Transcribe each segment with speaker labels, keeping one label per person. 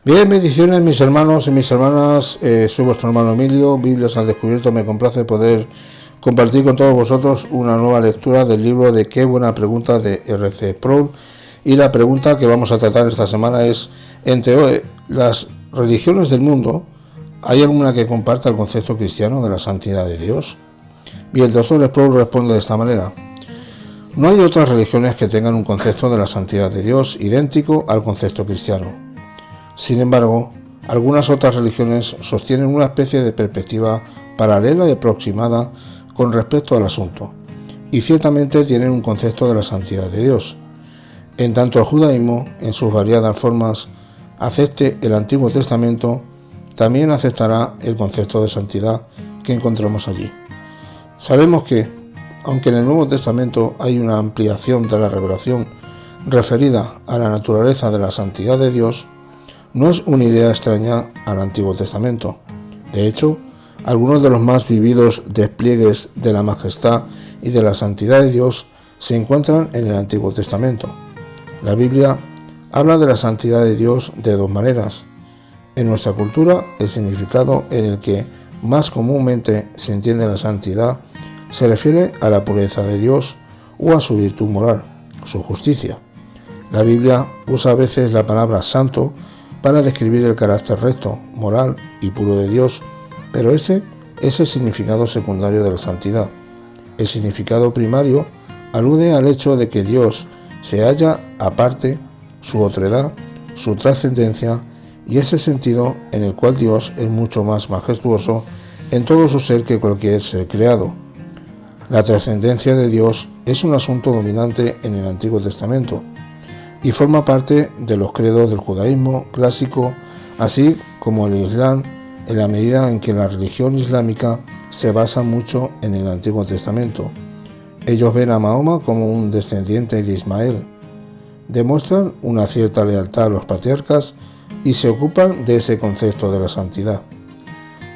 Speaker 1: Bien, bendiciones mis hermanos y mis hermanas, soy vuestro hermano Emilio, Biblias al Descubierto. Me complace poder compartir con todos vosotros una nueva lectura del libro de Qué buena pregunta de R.C. Sproul. Y la pregunta que vamos a tratar esta semana es, entre las religiones del mundo, ¿hay alguna que comparta el concepto cristiano de la santidad de Dios? Y el doctor Sproul responde de esta manera: no hay otras religiones que tengan un concepto de la santidad de Dios idéntico al concepto cristiano. Sin embargo, algunas otras religiones sostienen una especie de perspectiva paralela y aproximada con respecto al asunto, y ciertamente tienen un concepto de la santidad de Dios. En tanto el judaísmo, en sus variadas formas, acepte el Antiguo Testamento, también aceptará el concepto de santidad que encontramos allí. Sabemos que, aunque en el Nuevo Testamento hay una ampliación de la revelación referida a la naturaleza de la santidad de Dios, no es una idea extraña al Antiguo Testamento. De hecho, algunos de los más vividos despliegues de la majestad y de la santidad de Dios se encuentran en el Antiguo Testamento. La Biblia habla de la santidad de Dios de dos maneras. En nuestra cultura, el significado en el que más comúnmente se entiende la santidad se refiere a la pureza de Dios o a su virtud moral, su justicia. La Biblia usa a veces la palabra santo para describir el carácter recto, moral y puro de Dios, pero ese es el significado secundario de la santidad. El significado primario alude al hecho de que Dios se halla aparte, su otredad, su trascendencia y ese sentido en el cual Dios es mucho más majestuoso en todo su ser que cualquier ser creado. La trascendencia de Dios es un asunto dominante en el Antiguo Testamento y forma parte de los credos del judaísmo clásico, así como el Islam, en la medida en que la religión islámica se basa mucho en el Antiguo Testamento. Ellos ven a Mahoma como un descendiente de Ismael, demuestran una cierta lealtad a los patriarcas y se ocupan de ese concepto de la santidad.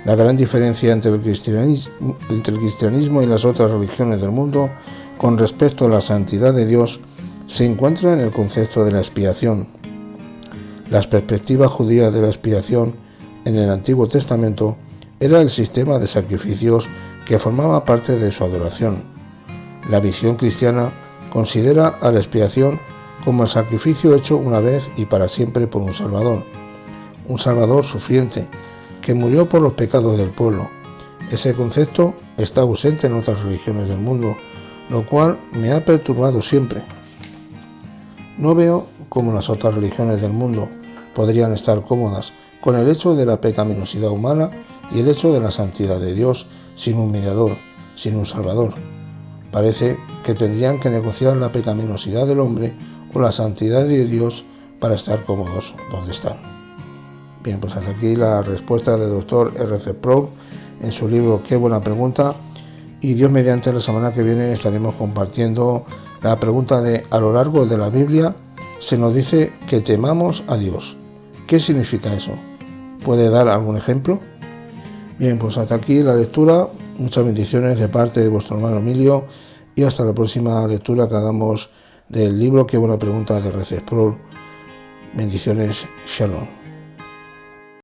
Speaker 1: La gran diferencia entre el cristianismo y las otras religiones del mundo con respecto a la santidad de Dios se encuentra en el concepto de la expiación. La perspectiva judía de la expiación en el Antiguo Testamento era el sistema de sacrificios que formaba parte de su adoración. La visión cristiana considera a la expiación como el sacrificio hecho una vez y para siempre por un Salvador sufriente, que murió por los pecados del pueblo. Ese concepto está ausente en otras religiones del mundo, lo cual me ha perturbado siempre. No veo cómo las otras religiones del mundo podrían estar cómodas con el hecho de la pecaminosidad humana y el hecho de la santidad de Dios sin un mediador, sin un Salvador. Parece que tendrían que negociar la pecaminosidad del hombre o la santidad de Dios para estar cómodos donde están. Bien, pues hasta aquí la respuesta del doctor R.C. Sproul en su libro Qué buena pregunta, y Dios mediante la semana que viene estaremos compartiendo la pregunta de: a lo largo de la Biblia se nos dice que temamos a Dios. ¿Qué significa eso? ¿Puede dar algún ejemplo? Bien, pues hasta aquí la lectura. Muchas bendiciones de parte de vuestro hermano Emilio y hasta la próxima lectura que hagamos del libro Qué buena pregunta de R.C. Sproul. Bendiciones, Shalom.